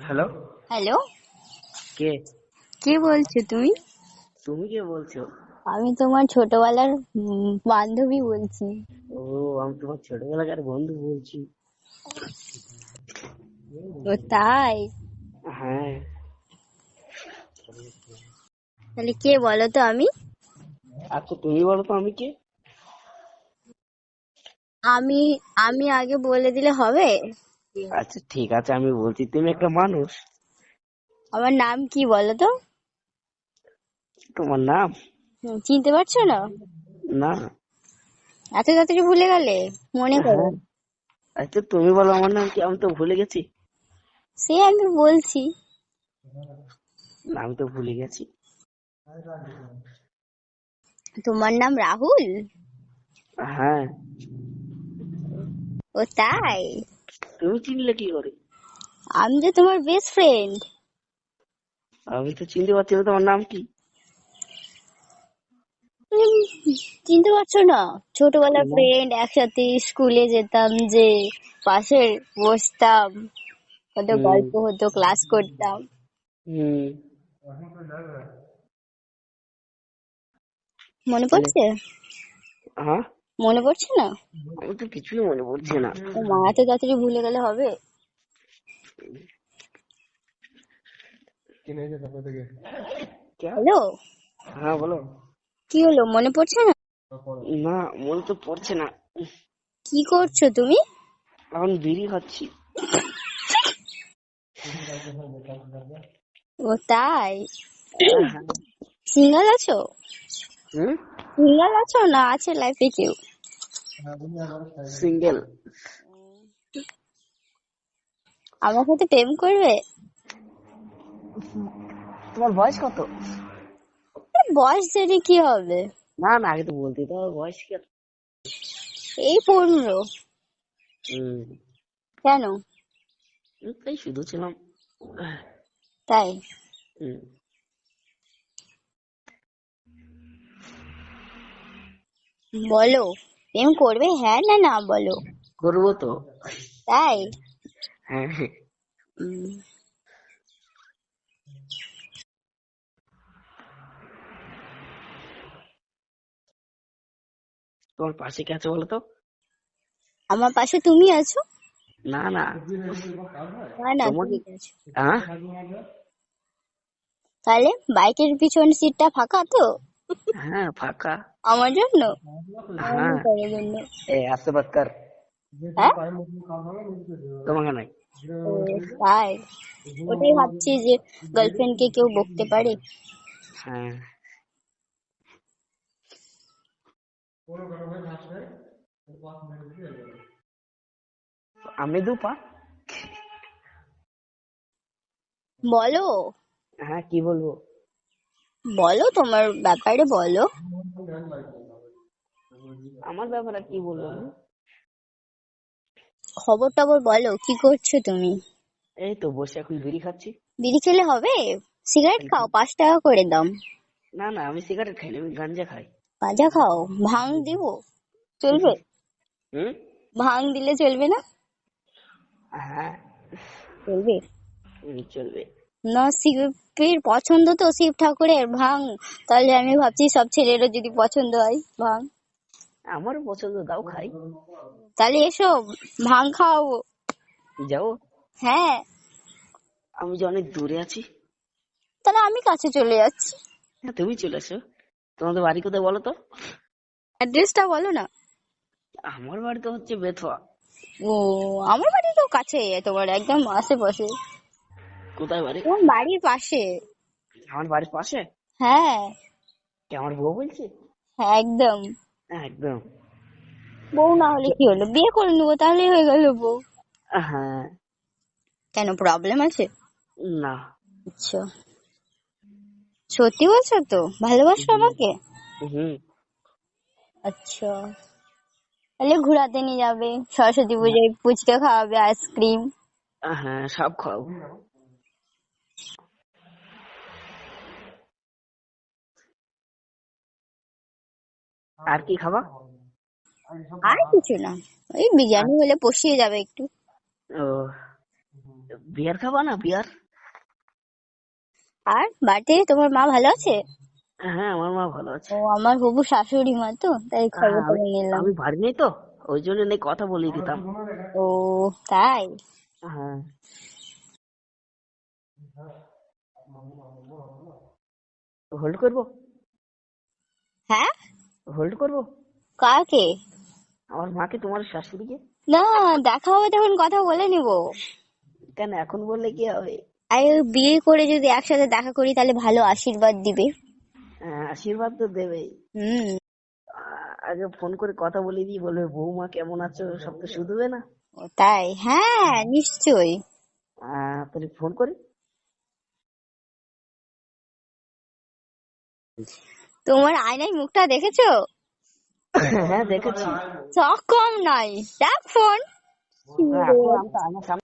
Hello. Hello, কে? কে বলছো তুমি? তুমি কে বলছো? আমি তোমার ছোটবেলার বান্ধবী বলছি। ও, আমি তোমার ছোটবেলাকার বন্ধু বলছি। ও তাই? হ্যাঁ। তাহলে কে বলো তো? আমি আচ্ছা, তুমি বলো তো আমি কে? আমি আমি আগে বলে দিলে হবে? আচ্ছা ঠিক আছে, আমি বলছি। তুমি একটা মানুষ। আমার নাম কি বলো তো? তোমার নাম? চিনতে পারছো না? না। এত তাড়াতাড়ি ভুলে গেলে? মনে করো। হ্যাঁ। আচ্ছা তুমি বলো আমার নাম কি, আমি তো ভুলে গেছি। সে আমি বলছি। আমি তো ভুলে গেছি। তোমার নাম রাহুল? হ্যাঁ। ও তাই? তুমি চিনলে কি করে? আমি যে তোমার বেস্ট ফ্রেন্ড। আমি তো চিনতে পারছি না, তোমার নাম কি? চিনতে পারছো না? ছোটবেলার না। ফ্রেন্ড, একসাথে স্কুলে যেতাম, যে পাশে বসতাম, কত হুম। গল্প হতো, ক্লাস করতাম। হুম। মনে তাহলে পড়ছে? হ্যাঁ, মনে পড়ছে না? আমি তো কিছুই মনে পড়ছে না। ও মা, এত তাড়াতাড়ি ভুলে গেলে হবে? क्या? হ্যালো, হ্যাঁ বলো। কি হলো, মনে পড়ছে না? না, মনে তো পড়ছে না। কি করছো তুমি? এখন বিড়ি খাচ্ছি। ও তাই? হ্যাঁ। সিঙ্গেল আছো? হুম। সিঙ্গেল আছো না আছে লাইফে কেউ? সিঙ্গেল। আমার সাথে প্রেম করবে? তোমার বয়স কত? বয়স জেনে কি হবে? না না, আগে তো বলতে, তোমার বয়স কত? এই 15। হুম। কেন? তাই শুধু ছিলাম। তাই? হুম। বলো, প্রেম করবে, হ্যাঁ না না বলো। করবো তো। তাই? হ্যাঁ। উম, তোমার পাশে কে আছে বলো তো? আমার পাশে তুমি আছো। না না, না না, তোমাকে। তুমি আছো। হ্যাঁ। তাহলে বাইকের পিছন সিটটা ফাঁকা তো? হ্যাঁ ফাঁকা। আমার জন্য? অন্য হ্যাঁ। কারোর জন্য? এ আসতে বাত কর। হ্যাঁ। তোমাকে নাই। ও তাই? ওটাই ভাবছি যে গার্লফ্রেন্ডকে কেউ বকতে পারে। হ্যাঁ। আমি দুপা। বলো, হ্যাঁ, কি বলবো? বলো তোমার ব্যাপারে বলো। আমার ব্যাপারে কি বলবো আমি? খবর টবর বলো, কি করছো তুমি? এই তো বসে এখন বিড়ি খাচ্ছি। বিড়ি খেলে হবে? সিগারেট খাও, 5 টাকা করে দাম। না না, আমি সিগারেট খাই না, আমি গাঞ্জা খাই। গাঁজা খাও? ভাং দিব? চলবে? হুম। ভাং দিলে চলবে না? হ্যাঁ। চলবে চলবে। না? শিবের পছন্দ তো, শিব ঠাকুরের ভাং। তাহলে আমি ভাবছি সব ছেলেরও যদি পছন্দ হয় ভাং। আমারও পছন্দ, দাও খাই। তাহলে এসো, ভাং খাওয়াবো। যাও। হ্যাঁ। আমি যে অনেক দূরে আছি। তাহলে আমি কাছে চলে যাচ্ছি। হ্যাঁ, তুমি চলে এসো। তোমাদের বাড়ি কোথায় বলো তো? অ্যাড্রেসটা বলো না। আমার বাড়ি তো হচ্ছে বেথুয়া। ও, আমার বাড়ি তো কাছে, তোমার একদম আশেপাশে। কোথায় বাড়ি? তোমার বাড়ির পাশে। আমার বাড়ির পাশে? হ্যাঁ। কে, আমার বউ বলছে? হ্যাঁ একদম। হ্যাঁ, একদম। বউ না হলে কি হলো, বিয়ে করে নেবো, তাহলেই হয়ে গেল বউ। হ্যাঁ। কেন, প্রবলেম আছে? না। আচ্ছা, সত্যি বলছো তো? ভালোবাসো হুম। আমাকে? হুম। আচ্ছা, তাহলে ঘোরাতে নিয়ে যাবে, সরস্বতী পুজোয় ফুচকা খাওয়াবে, আইসক্রিম। হ্যাঁ, সব খাও। আর কি খাবা? আর কিছু না, ওই বিরিয়ানি হলে পোষিয়ে যাবে একটু। ও, বিয়ার খাবা না, বিয়ার? আর বাড়িতে তোমার মা ভালো আছে? হ্যাঁ, আমার মা ভালো আছে। ও, আমার হবু শাশুড়ি মা তো, তাই খবর হ্যাঁ, আমি খবর নিলাম। আমি বাড়ি নেই তো, ওই জন্য নেই, কথা বলিয়ে দিতাম। ও, তাই? হ্যাঁ, হোল্ড করবো? হ্যাঁ, হোল্ড করবো? কাকে? আমার মাকে, তোমার শাশুড়িকে। না, দেখা হবে তখন কথা বলে নিবো। কেন এখন বললে কি হবে? আর বিয়ে করে যদি একসাথে দেখা করি তাহলে ভালো আশীর্বাদ দিবে। হ্যাঁ, আশীর্বাদ তো দেবেই। হুম। আগে ফোন করে কথা বলে দিয়ে বলবে বৌমা কেমন আছো, সব তো শুধবে না। ও, তাই? হ্যাঁ, নিশ্চয়ই। তাহলে ফোন করি। তোমার আয়নায় মুখটা দেখেছো? হ্যাঁ, দেখেছি। চক কম নাই। রাখ ফোন। রাখো, আমি তো আয়নার সামনে